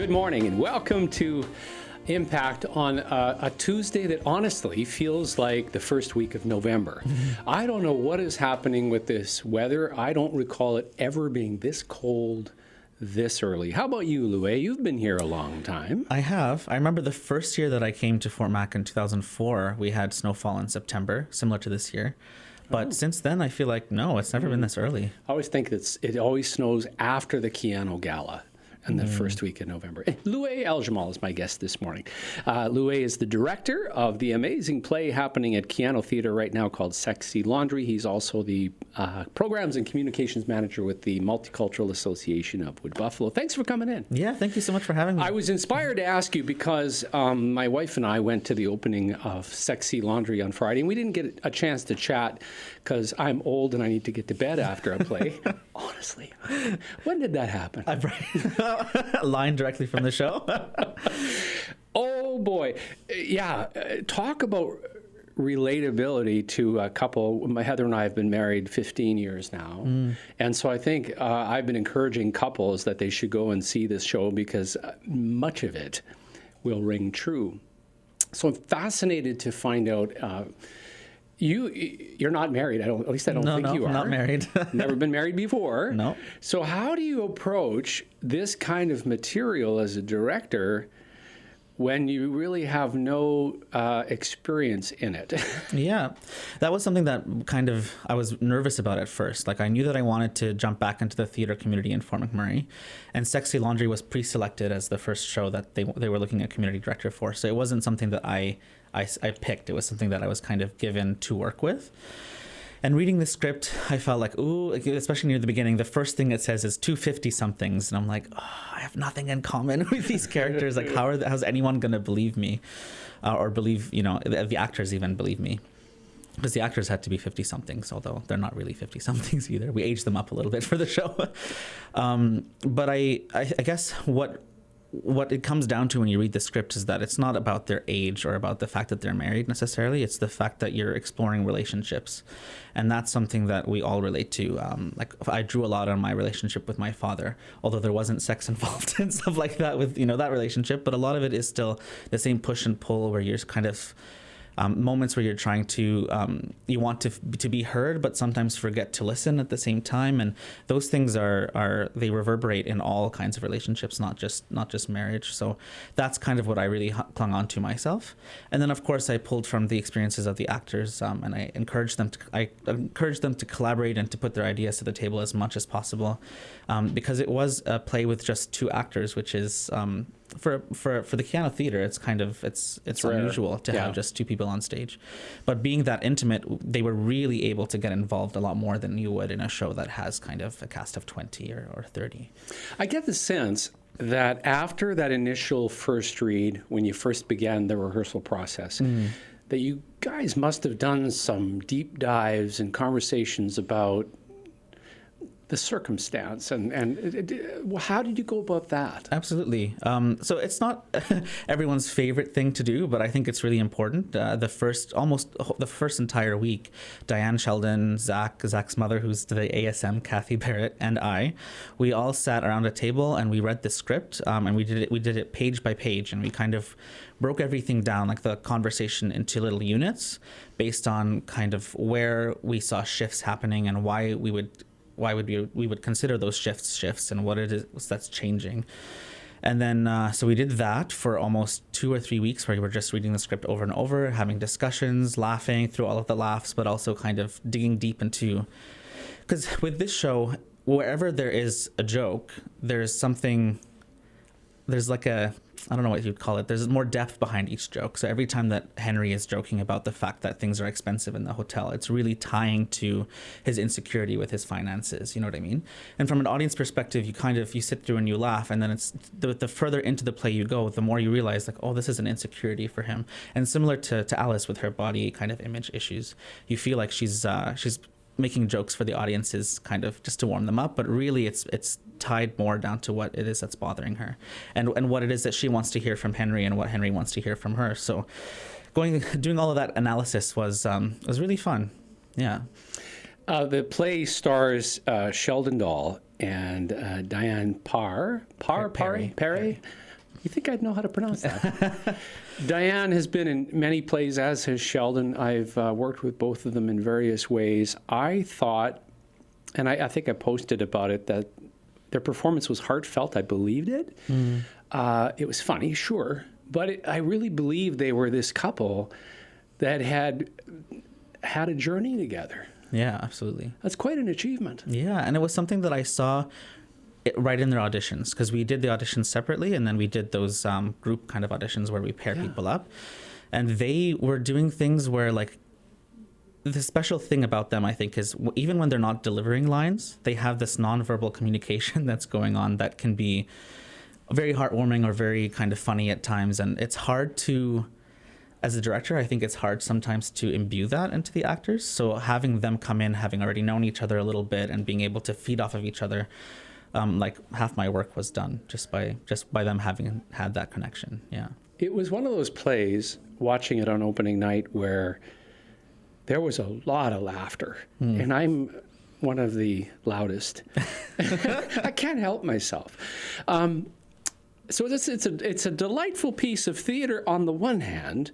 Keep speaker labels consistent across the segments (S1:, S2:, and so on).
S1: Good morning and welcome to Impact on a Tuesday that honestly feels like the first week of November. I don't know what is happening with this weather. I don't recall it ever being this cold this early. How about you, Luay? You've been here a long time.
S2: I have. I remember the first year that I came to Fort Mac in 2004, we had snowfall in September, similar to this year. But since then, I feel like, no, it's never been this early.
S1: I always think it always snows after the Keyano Gala. And the first week in November. Luay Eljamal is my guest this morning. Luay is the director of the amazing play happening at Keyano Theatre right now called Sexy Laundry. He's also the programs and communications manager with the Multicultural Association of Wood Buffalo. Thanks for coming in.
S2: Yeah, thank you so much for having me.
S1: I was inspired to ask you because my wife and I went to the opening of Sexy Laundry on Friday, and we didn't get a chance to chat because I'm old and I need to get to bed after a play. Honestly, when did that happen?
S2: A line directly from the show.
S1: Oh boy, yeah. Talk about relatability to a couple. Heather and I have been married 15 years now, and so I think I've been encouraging couples that they should go and see this show because much of it will ring true. So I'm fascinated to find out. You're not married. At least I don't think you are.
S2: Not married.
S1: Never been married before.
S2: No.
S1: So how do you approach this kind of material as a director when you really have no experience in it?
S2: Yeah, that was something that I was nervous about at first. Like I knew that I wanted to jump back into the theater community in Fort McMurray, and Sexy Laundry was pre-selected as the first show that they were looking at community director for. So it wasn't something that I picked. It was something that I was kind of given to work with. And reading the script, I felt like, ooh, especially near the beginning, the first thing it says is 250-somethings. And I'm like, oh, I have nothing in common with these characters. Like, how's anyone going to believe me? Or believe, the actors even believe me? Because the actors had to be 50-somethings, although they're not really 50-somethings either. We aged them up a little bit for the show. But I guess what it comes down to when you read the script is that it's not about their age or about the fact that they're married necessarily. It's the fact that you're exploring relationships. And that's something that we all relate to. Like I drew a lot on my relationship with my father, although there wasn't sex involved and stuff like that with, that relationship. But a lot of it is still the same push and pull where you're kind of moments where you're trying to, you want to be heard, but sometimes forget to listen at the same time. And those things they reverberate in all kinds of relationships, not just marriage. So that's kind of what I really clung on to myself. And then of course I pulled from the experiences of the actors, and I encouraged them to collaborate and to put their ideas to the table as much as possible. Because it was a play with just two actors, which is, for the Keyano Theatre, it's unusual to have just two people on stage. But being that intimate, they were really able to get involved a lot more than you would in a show that has kind of a cast of 20 or 30.
S1: I get the sense that after that initial first read, when you first began the rehearsal process, that you guys must have done some deep dives and conversations about the circumstance and how did you go about that?
S2: Absolutely. So it's not everyone's favorite thing to do, but I think it's really important. The first entire week, Diane Sheldon, Zach's mother, who's the ASM, Kathy Barrett, and we all sat around a table and we read the script, and we did it page by page, and we kind of broke everything down, like the conversation, into little units based on kind of where we saw shifts happening and why we would consider those shifts and what it is that's changing. And then so we did that for almost 2 or 3 weeks, where we were just reading the script over and over, having discussions, laughing through all of the laughs, but also kind of digging deep into, because with this show, wherever there is a joke, there's like I don't know what you'd call it. There's more depth behind each joke. So every time that Henry is joking about the fact that things are expensive in the hotel, it's really tying to his insecurity with his finances. You know what I mean? And from an audience perspective, you sit through and you laugh. And then it's the further into the play you go, the more you realize, like, oh, this is an insecurity for him. And similar to Alice with her body kind of image issues, you feel like she's making jokes for the audiences kind of just to warm them up, but really it's tied more down to what it is that's bothering her and what it is that she wants to hear from Henry and what Henry wants to hear from her. So doing all of that analysis was really fun. Yeah.
S1: The play stars Sheldon Dahl and Diane Parry. You think I'd know how to pronounce that? Diane has been in many plays, as has Sheldon. I've worked with both of them in various ways. I thought, and I think I posted about it, that their performance was heartfelt. I believed it. It was funny, sure. But I really believed they were this couple that had a journey together.
S2: Yeah, absolutely.
S1: That's quite an achievement.
S2: Yeah, and it was something that I saw right in their auditions, because we did the auditions separately, and then we did those group kind of auditions where we pair people up. And they were doing things where, like, the special thing about them, I think, is even when they're not delivering lines, they have this nonverbal communication that's going on that can be very heartwarming or very kind of funny at times. And it's hard to, as a director, I think it's hard sometimes to imbue that into the actors. So having them come in, having already known each other a little bit and being able to feed off of each other, like half my work was done just by them having had that connection. Yeah.
S1: It was one of those plays, watching it on opening night, where there was a lot of laughter, and I'm one of the loudest. I can't help myself. So it's a delightful piece of theater on the one hand,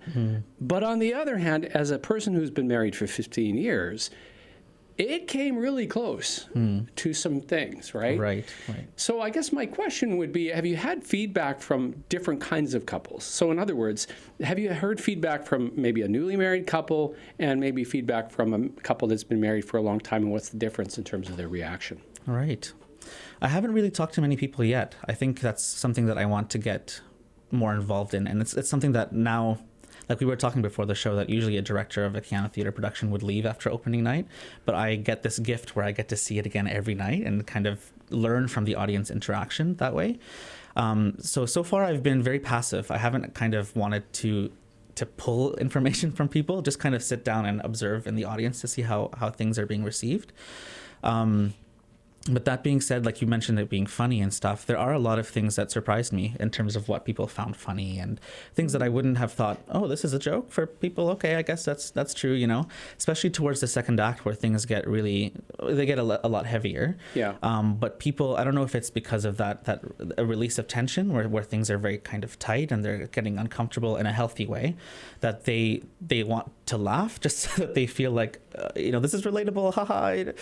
S1: but on the other hand, as a person who's been married for 15 years, it came really close to some things, right?
S2: Right.
S1: So I guess my question would be, have you had feedback from different kinds of couples? So in other words, have you heard feedback from maybe a newly married couple and maybe feedback from a couple that's been married for a long time, and what's the difference in terms of their reaction?
S2: Right. I haven't really talked to many people yet. I think that's something that I want to get more involved in. And it's something that now, like we were talking before the show, that usually a director of a Keyano Theatre production would leave after opening night. But I get this gift where I get to see it again every night and kind of learn from the audience interaction that way. So far I've been very passive. I haven't kind of wanted to pull information from people, just kind of sit down and observe in the audience to see how things are being received. But that being said, like you mentioned it being funny and stuff, there are a lot of things that surprised me in terms of what people found funny and things that I wouldn't have thought, oh, this is a joke for people. Okay, I guess that's true, you know, especially towards the second act where things get a lot heavier.
S1: Yeah.
S2: But people, I don't know if it's because of that a release of tension where things are very kind of tight and they're getting uncomfortable in a healthy way, that they want to laugh just so that they feel like, this is relatable, haha.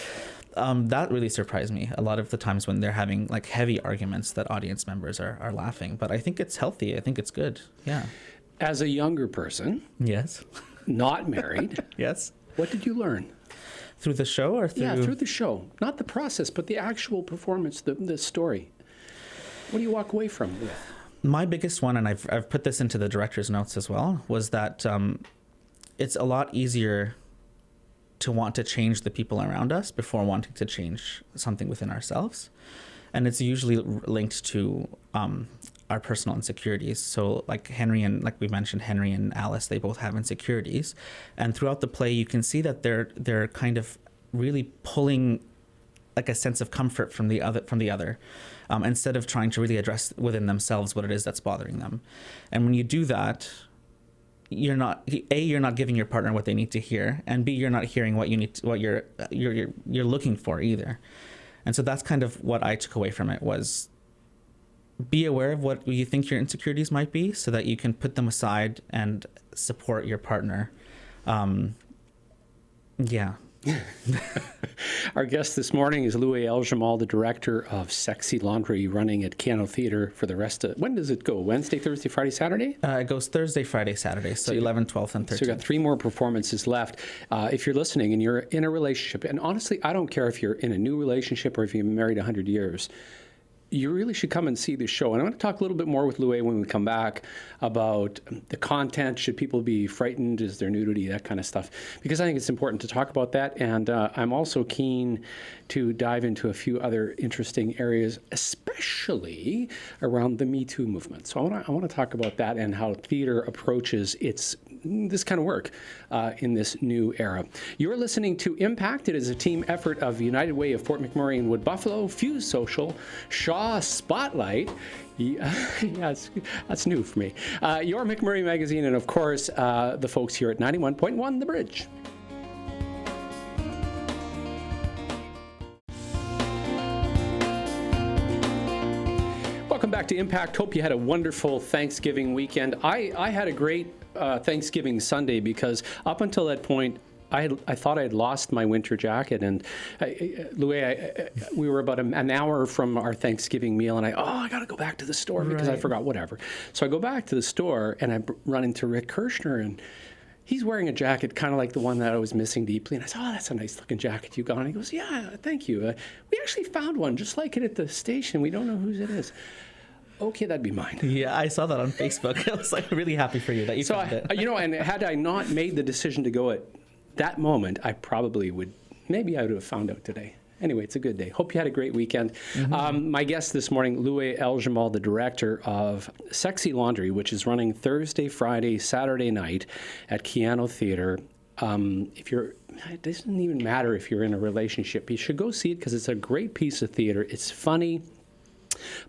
S2: That really surprised me a lot of the times when they're having like heavy arguments that audience members are laughing. But I think it's healthy. I think it's good. Yeah.
S1: As a younger person,
S2: yes,
S1: not married,
S2: yes,
S1: what did you learn?
S2: Through the show or through?
S1: Yeah, through the show. Not the process, but the actual performance, the story. What do you walk away from with?
S2: My biggest one, and I've put this into the director's notes as well, was that it's a lot easier to want to change the people around us before wanting to change something within ourselves. And it's usually linked to our personal insecurities. So like we mentioned, Henry and Alice, they both have insecurities. And throughout the play, you can see that they're kind of really pulling like a sense of comfort from the other, instead of trying to really address within themselves what it is that's bothering them. And when you do that, you're not giving your partner what they need to hear, and B, you're not hearing what you're looking for either. And so that's kind of what I took away from it, was be aware of what you think your insecurities might be so that you can put them aside and support your partner. Yeah.
S1: Our guest this morning is Luay Eljamal, the director of Sexy Laundry, running at Keyano Theatre for the rest of... When does it go? Wednesday, Thursday, Friday, Saturday?
S2: It goes Thursday, Friday, Saturday, so 11th, 12th, and 13th.
S1: So you got 3 more performances left. If you're listening and you're in a relationship, and honestly, I don't care if you're in a new relationship or if you've been married 100 years, you really should come and see the show. And I'm going to talk a little bit more with Luay when we come back about the content. Should people be frightened? Is there nudity? That kind of stuff. Because I think it's important to talk about that. And I'm also keen to dive into a few other interesting areas, especially around the Me Too movement. So I want to talk about that and how theater approaches this kind of work in this new era. You're listening to Impact. It is a team effort of United Way of Fort McMurray and Wood Buffalo, Fuse Social, Shaw Spotlight. Yes, that's new for me. Your McMurray Magazine, and of course, the folks here at 91.1 The Bridge. Welcome back to Impact. Hope you had a wonderful Thanksgiving weekend. I had a great Thanksgiving Sunday because up until that point, I thought I'd lost my winter jacket, and Luay, we were about an hour from our Thanksgiving meal, and I got to go back to the store because I forgot whatever. So I go back to the store, and I run into Rick Kirshner, and he's wearing a jacket kind of like the one that I was missing deeply. And I said, that's a nice looking jacket you got. And he goes, yeah, thank you. We actually found one just like it at the station. We don't know whose it is. Okay, that'd be mine.
S2: Yeah, I saw that on Facebook. I was like really happy for you that you found it.
S1: And had I not made the decision to go at that moment, I probably would, maybe I would have found out today. Anyway, it's a good day. Hope you had a great weekend. Mm-hmm. My guest this morning, Luay Eljamal, the director of Sexy Laundry, which is running Thursday, Friday, Saturday night at Keyano Theatre. It doesn't even matter if you're in a relationship. You should go see it because it's a great piece of theater. It's funny,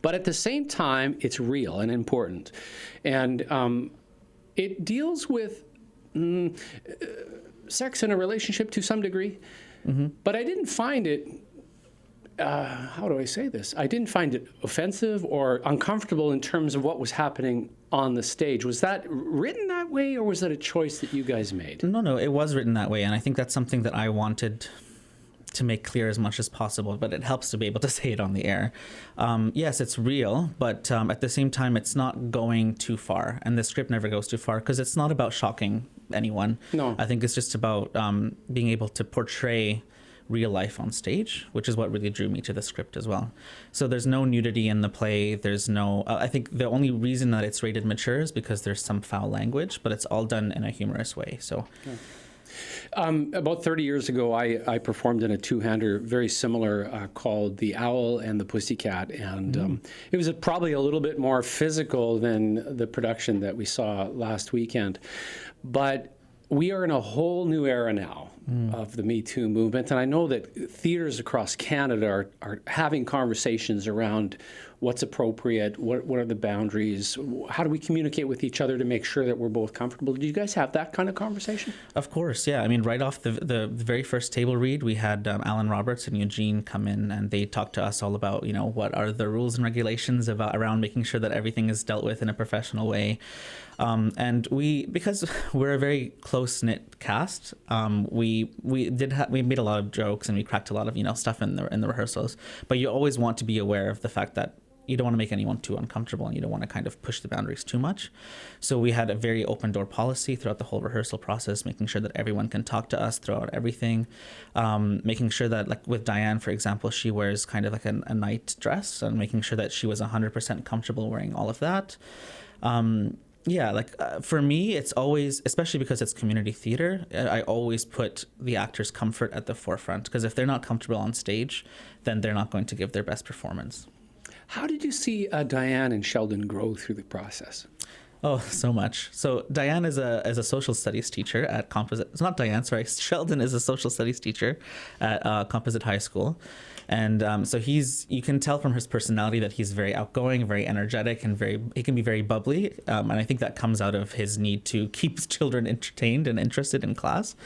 S1: but at the same time, it's real and important. And it deals with sex in a relationship to some degree. Mm-hmm. But I didn't find it, how do I say this? I didn't find it offensive or uncomfortable in terms of what was happening on the stage. Was that written that way, or was that a choice that you guys made?
S2: No, it was written that way. And I think that's something that I wanted to make clear as much as possible, but it helps to be able to say it on the air. Yes, it's real, but at the same time, it's not going too far. And the script never goes too far because it's not about shocking anyone. No. I think it's just about being able to portray real life on stage, which is what really drew me to the script as well. So there's no nudity in the play. There's no, I think the only reason that it's rated mature is because there's some foul language, but it's all done in a humorous way. So. Yeah.
S1: About 30 years ago, I performed in a two-hander very similar called The Owl and the Pussycat, and it was probably a little bit more physical than the production that we saw last weekend. But we are in a whole new era now of the Me Too movement, and I know that theaters across Canada are having conversations around what's appropriate, what are the boundaries, how do we communicate with each other to make sure that we're both comfortable. Do you guys have that kind of conversation?
S2: Of course, yeah. I mean, right off the very first table read, we had Alan Roberts and Eugene come in, and they talked to us all about, what are the rules and regulations around making sure that everything is dealt with in a professional way. And because we're a very close-knit cast, we made a lot of jokes and we cracked a lot of stuff in the rehearsals. But you always want to be aware of the fact that you don't want to make anyone too uncomfortable, and you don't want to kind of push the boundaries too much. So we had a very open door policy throughout the whole rehearsal process, making sure that everyone can talk to us throughout everything, making sure that, like with Diane, for example, she wears kind of like a night dress, and making sure that she was 100% comfortable wearing all of that. For me, it's always, especially because it's community theater, I always put the actors' comfort at the forefront, because if they're not comfortable on stage, then they're not going to give their best performance.
S1: How did you see Diane and Sheldon grow through the process?
S2: Oh, so much. So Diane is a social studies teacher at Composite. It's not Diane, sorry. Sheldon is a social studies teacher at Composite High School. And so you can tell from his personality that he's very outgoing, very energetic, and he can be very bubbly. And I think that comes out of his need to keep children entertained and interested in class.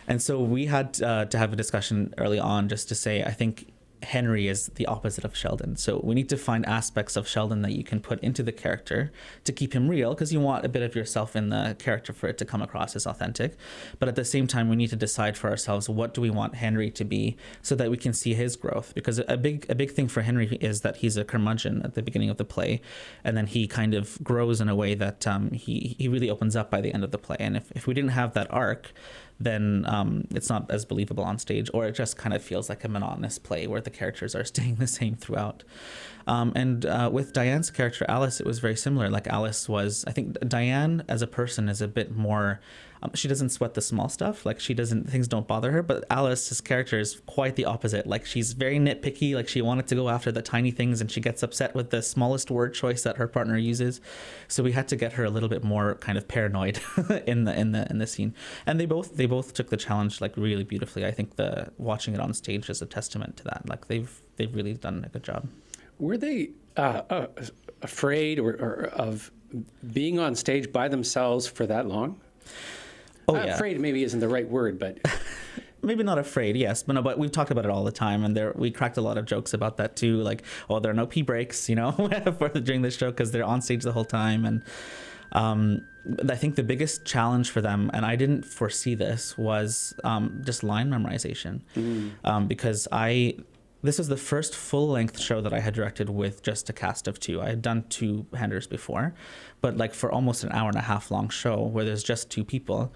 S2: And so we had to have a discussion early on just to say, I think Henry is the opposite of Sheldon. So we need to find aspects of Sheldon that you can put into the character to keep him real, because you want a bit of yourself in the character for it to come across as authentic. But at the same time, we need to decide for ourselves, what do we want Henry to be, so that we can see his growth. Because a big thing for Henry is that he's a curmudgeon at the beginning of the play, and then he kind of grows in a way that he really opens up by the end of the play. And if we didn't have that arc, then it's not as believable on stage, or it just kind of feels like a monotonous play where the characters are staying the same throughout. And with Diane's character, Alice, it was very similar. Like Alice was, I think Diane as a person is a bit more, she doesn't sweat the small stuff. Like things don't bother her. But Alice's character is quite the opposite. Like she's very nitpicky. Like she wanted to go after the tiny things, and she gets upset with the smallest word choice that her partner uses. So we had to get her a little bit more kind of paranoid in the scene. And they both took the challenge like really beautifully. I think watching it on stage is a testament to that. Like they've really done a good job.
S1: Were they afraid or of being on stage by themselves for that long?
S2: Oh, yeah.
S1: Afraid maybe isn't the right word, but
S2: maybe not afraid, yes, but no, but we've talked about it all the time, and we cracked a lot of jokes about that too. Like, oh, there are no pee breaks, during this show because they're on stage the whole time. And I think the biggest challenge for them, and I didn't foresee this, was just line memorization, because this was the first full-length show that I had directed with just a cast of 2. I had done 2 Henders before, but like for almost an hour and a half long show where there's just 2 people,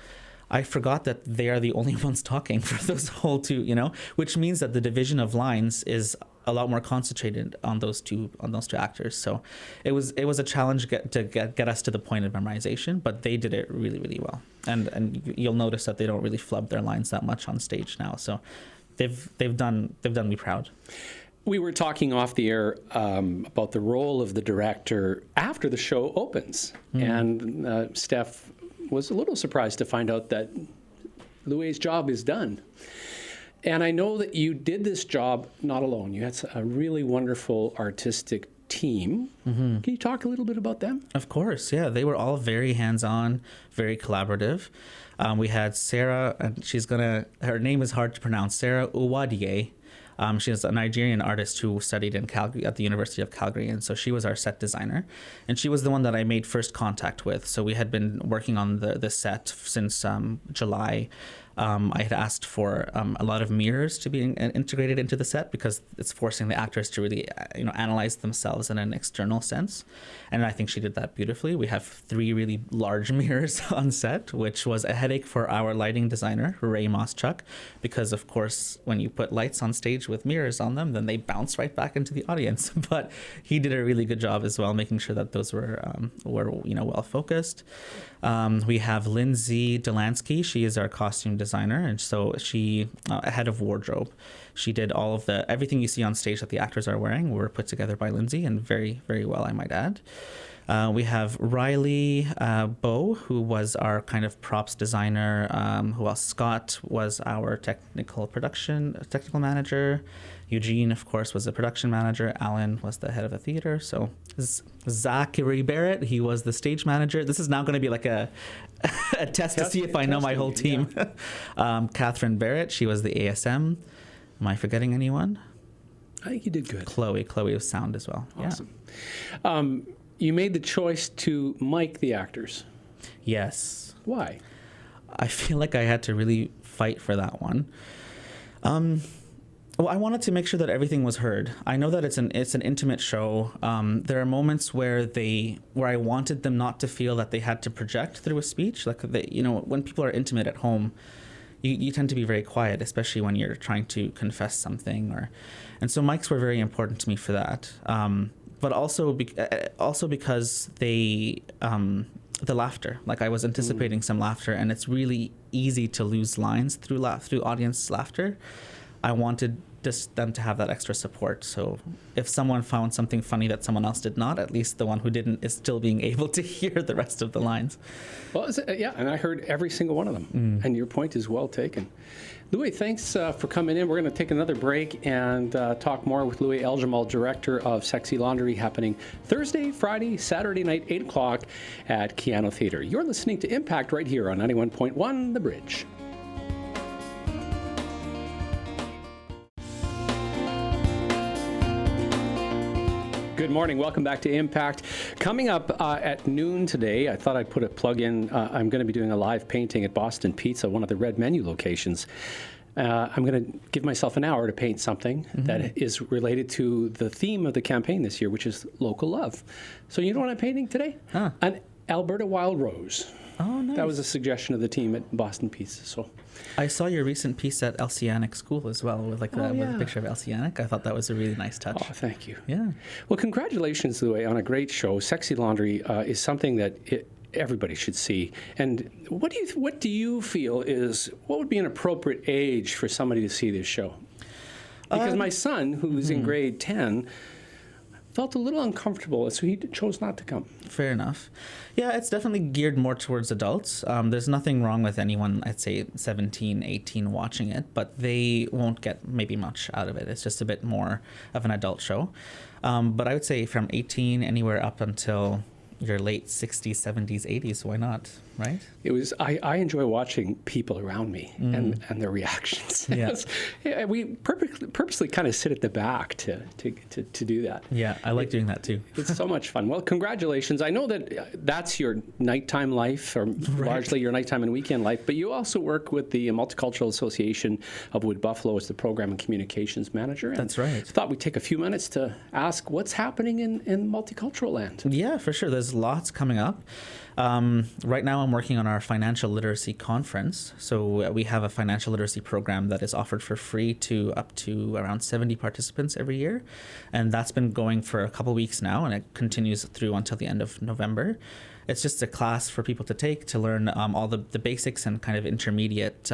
S2: I forgot that they are the only ones talking for those whole 2, which means that the division of lines is a lot more concentrated on those two actors. So it was a challenge to get us to the point of memorization, but they did it really, really well. And you'll notice that they don't really flub their lines that much on stage now. So they've done me proud.
S1: We were talking off the air about the role of the director after the show opens, and Steph was a little surprised to find out that Luay's job is done. And I know that you did this job not alone. You had a really wonderful artistic team. Can you talk a little bit about them?
S2: Of course, yeah. They were all very hands-on, very collaborative. We had Sarah, and her name is hard to pronounce, Sarah Uwadie. She's a Nigerian artist who studied in Calgary at the University of Calgary, and so she was our set designer, and she was the one that I made first contact with. So we had been working on the set since July. I had asked for a lot of mirrors to be integrated into the set because it's forcing the actors to really analyze themselves in an external sense, and I think she did that beautifully. We have 3 really large mirrors on set, which was a headache for our lighting designer, Ray Moschuk, because of course when you put lights on stage with mirrors on them, then they bounce right back into the audience. But he did a really good job as well, making sure that those were well focused. We have Lindsay Delansky. She is our costume designer, and so she head of wardrobe. She did all of everything you see on stage that the actors are wearing were put together by Lindsay, and very, very well, I might add. We have Riley Bow, who was our kind of props designer. Who else? Scott was our technical manager. Eugene, of course, was the production manager. Alan was the head of the theater. So Zachary Barrett, he was the stage manager. This is now going to be like a test to see if I know my whole team. Yeah. Catherine Barrett, she was the ASM. Am I forgetting anyone?
S1: I think you did good.
S2: Chloe was sound as well.
S1: Awesome. Yeah. You made the choice to mic the actors.
S2: Yes.
S1: Why?
S2: I feel like I had to really fight for that one. Well, I wanted to make sure that everything was heard. I know that it's an intimate show. There are moments where I wanted them not to feel that they had to project through a speech. Like when people are intimate at home, you tend to be very quiet, especially when you're trying to confess something. And so mics were very important to me for that. But also because the laughter. Like I was anticipating some laughter, and it's really easy to lose lines through audience laughter. I wanted just them to have that extra support. So if someone found something funny that someone else did not, at least the one who didn't is still being able to hear the rest of the lines. Well,
S1: yeah, and I heard every single one of them. And your point is well taken. Luay, thanks for coming in. We're going to take another break and talk more with Luay Eljamal, Director of Sexy Laundry, happening Thursday, Friday, Saturday night, 8 o'clock at Keyano Theatre. You're listening to Impact right here on 91.1 The Bridge. Good morning. Welcome back to Impact. Coming up at noon today, I thought I'd put a plug in. I'm going to be doing a live painting at Boston Pizza, one of the Red Menu locations. I'm going to give myself an hour to paint something that is related to the theme of the campaign this year, which is local love. So you know what I'm painting today? An Alberta wild rose.
S2: Oh, nice.
S1: That was a suggestion of the team at Boston Pizza. So
S2: I saw your recent piece at Elsianic School as well, with with a picture of Elsianic. I thought that was a really nice touch.
S1: Oh, thank you.
S2: Yeah.
S1: Well, congratulations, Luay, on a great show. Sexy Laundry is something that everybody should see. And what do you feel what would be an appropriate age for somebody to see this show? Because my son, who's in grade 10, felt a little uncomfortable, so he chose not to come.
S2: Fair enough. Yeah, it's definitely geared more towards adults. There's nothing wrong with anyone, I'd say 17, 18 watching it, but they won't get maybe much out of it. It's just a bit more of an adult show. But I would say from 18 anywhere up until your late 60s, 70s, 80s, why not? right?
S1: It was. I enjoy watching people around me and their reactions.
S2: Yeah.
S1: We purposely kind of sit at the back to do that.
S2: Yeah, I like doing that too.
S1: It's so much fun. Well, congratulations. I know that that's your nighttime life, or largely your nighttime and weekend life, but you also work with the Multicultural Association of Wood Buffalo as the Program and Communications Manager. And
S2: that's right.
S1: I thought we'd take a few minutes to ask what's happening in multicultural land.
S2: Yeah, for sure. There's lots coming up. Right now I'm working on our financial literacy conference. So we have a financial literacy program that is offered for free to up to around 70 participants every year. And that's been going for a couple weeks now, and it continues through until the end of November. It's just a class for people to take to learn all the basics and kind of intermediate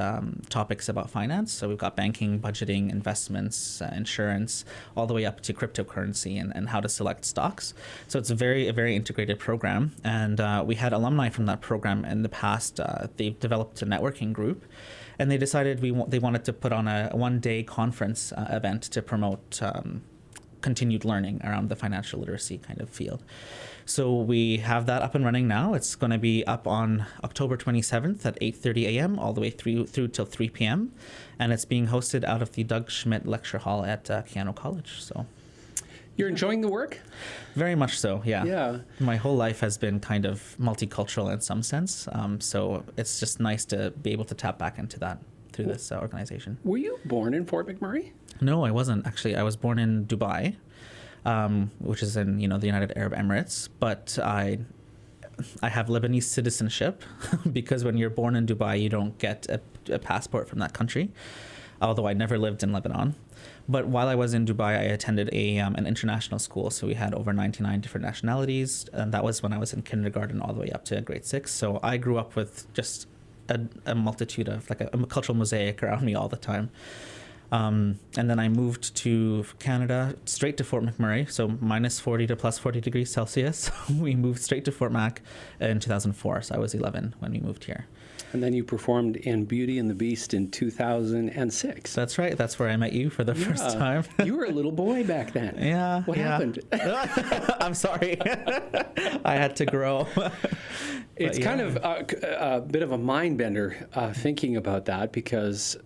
S2: topics about finance. So we've got banking, budgeting, investments, insurance, all the way up to cryptocurrency and how to select stocks. So it's a very integrated program. And we had alumni from that program in the past. They've developed a networking group. And they decided they wanted to put on a one-day conference event to promote continued learning around the financial literacy kind of field. So we have that up and running now. It's going to be up on October 27th at 8:30 a.m. all the way through till 3 p.m. And it's being hosted out of the Doug Schmidt Lecture Hall at Keyano College. So
S1: you're enjoying the work?
S2: Very much so, yeah.
S1: Yeah.
S2: My whole life has been kind of multicultural in some sense. So it's just nice to be able to tap back into that through this organization.
S1: Were you born in Fort McMurray?
S2: No, I wasn't. Actually, I was born in Dubai. Which is in the United Arab Emirates, but I have Lebanese citizenship because when you're born in Dubai, you don't get a passport from that country. Although I never lived in Lebanon, but while I was in Dubai, I attended an international school, so we had over 99 different nationalities, and that was when I was in kindergarten all the way up to grade 6. So I grew up with just a multitude of like a cultural mosaic around me all the time. And then I moved to Canada, straight to Fort McMurray, so minus 40 to plus 40 degrees Celsius. We moved straight to Fort Mac in 2004, so I was 11 when we moved here.
S1: And then you performed in Beauty and the Beast in 2006.
S2: That's right. That's where I met you for the first time.
S1: You were a little boy back then.
S2: Yeah.
S1: What happened?
S2: I'm sorry. I had to grow.
S1: It's kind of a bit of a mind bender thinking about that, because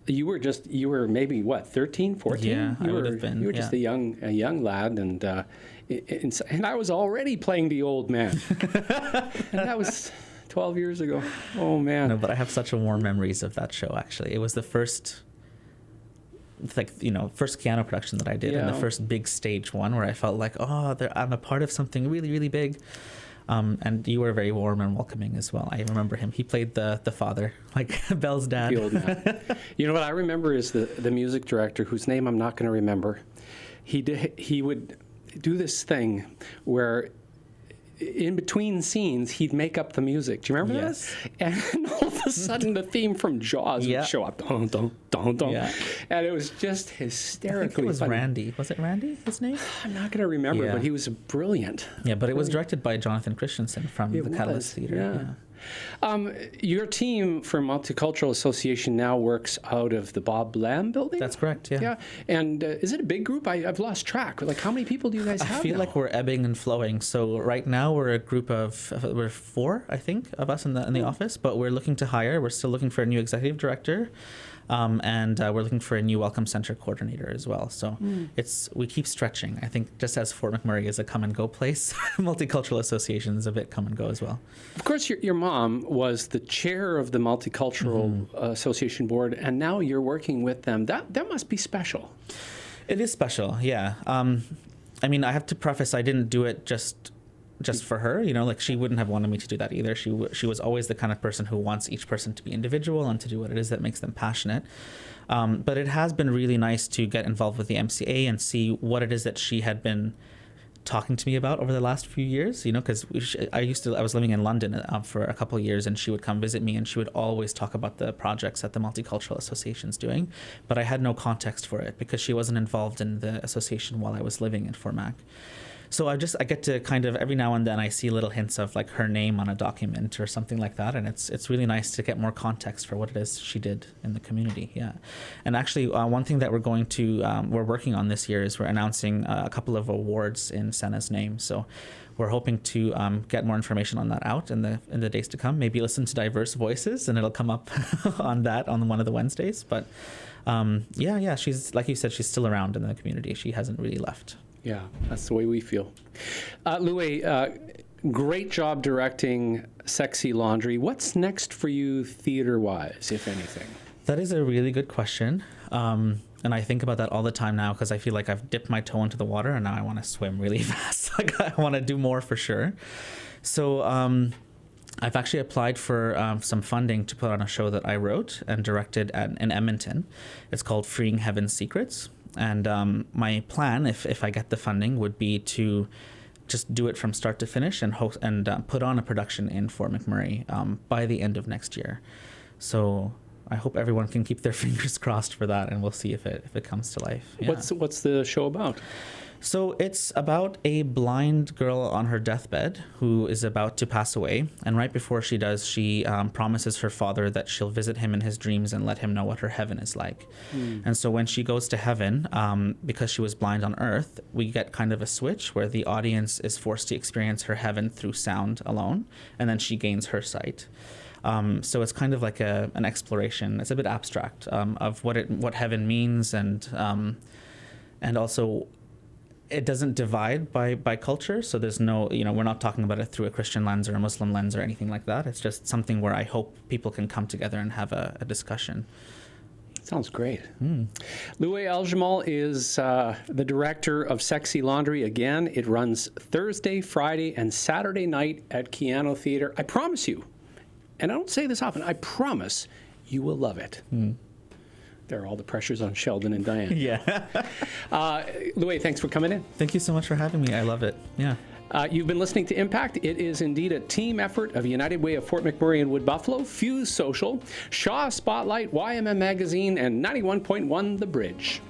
S1: you were maybe what, 13, 14?
S2: Yeah, I would have been.
S1: You were just a young lad, and I was already playing the old man, and that was 12 years ago. Oh man!
S2: No, but I have such warm memories of that show. Actually, it was the first, first Keyano production that I did, and the first big stage one where I felt like, I'm a part of something really, really big. And you were very warm and welcoming as well. I remember him. He played the father, like Belle's dad.
S1: The old man. You know what I remember is the music director, whose name I'm not going to remember. He would do this thing where in between scenes, he'd make up the music. Do you remember
S2: Yes.
S1: that? And all of a sudden, the theme from Jaws would show up. Dun, dun, dun, dun.
S2: Yeah.
S1: And it was just hysterically
S2: I think it was
S1: funny.
S2: Randy. Was it Randy, his name?
S1: I'm not going to remember,
S2: Yeah.
S1: but he was brilliant.
S2: Yeah, but it was directed by Jonathan Christensen from the Catalyst Theatre.
S1: Yeah. Your team for Multicultural Association now works out of the Bob Lamb building?
S2: That's correct, yeah.
S1: Yeah. And is it a big group? I've lost track. Like, how many people do you guys have
S2: I feel
S1: now?
S2: like we're ebbing and flowing. So right now we're a group of, we're 4, I think, of us in the office, but we're looking to hire. We're still looking for a new executive director. And we're looking for a new Welcome Center coordinator as well. So we keep stretching. I think just as Fort McMurray is a come and go place, Multicultural Association is a bit come and go as well.
S1: Of course, your mom was the chair of the Multicultural Association board, and now you're working with them. That must be special.
S2: It is special, yeah. I mean, I have to preface, I didn't do it just for her, like she wouldn't have wanted me to do that either. She was always the kind of person who wants each person to be individual and to do what it is that makes them passionate. But it has been really nice to get involved with the MCA and see what it is that she had been talking to me about over the last few years, because I was living in London for a couple of years, and she would come visit me and she would always talk about the projects that the Multicultural Association's doing, but I had no context for it because she wasn't involved in the association while I was living in Fort Mac. So I get to kind of every now and then I see little hints of like her name on a document or something like that, and it's really nice to get more context for what it is she did in the community. Yeah, and actually one thing that we're working on this year is we're announcing a couple of awards in Senna's name. So we're hoping to get more information on that out in the days to come. Maybe listen to Diverse Voices, and it'll come up on one of the Wednesdays. But she's, like you said, she's still around in the community. She hasn't really left.
S1: Yeah, that's the way we feel. Luay, great job directing Sexy Laundry. What's next for you theater-wise, if anything?
S2: That is a really good question. And I think about that all the time now, because I feel like I've dipped my toe into the water and now I want to swim really fast. Like, I want to do more for sure. So I've actually applied for some funding to put on a show that I wrote and directed in Edmonton. It's called Freeing Heaven's Secrets. And my plan, if I get the funding, would be to just do it from start to finish and host and put on a production in Fort McMurray by the end of next year. So I hope everyone can keep their fingers crossed for that, and we'll see if it comes to life. Yeah.
S1: What's the show about?
S2: So it's about a blind girl on her deathbed who is about to pass away. And right before she does, she promises her father that she'll visit him in his dreams and let him know what her heaven is like. And so when she goes to heaven, because she was blind on earth, we get kind of a switch where the audience is forced to experience her heaven through sound alone, and then she gains her sight. So it's kind of like an exploration. It's a bit abstract of what heaven means, and also it doesn't divide by culture. So there's no, we're not talking about it through a Christian lens or a Muslim lens or anything like that. It's just something where I hope people can come together and have a discussion.
S1: Sounds great. Luay Eljamal is the director of Sexy Laundry. Again, it runs Thursday, Friday, and Saturday night at Keyano Theatre. I promise you, and I don't say this often, I promise you will love it. There are all the pressures on Sheldon and Diane.
S2: Yeah.
S1: Luay, thanks for coming in.
S2: Thank you so much for having me. I love it. Yeah.
S1: You've been listening to Impact. It is indeed a team effort of United Way of Fort McMurray and Wood Buffalo, Fuse Social, Shaw Spotlight, YMM Magazine, and 91.1 The Bridge.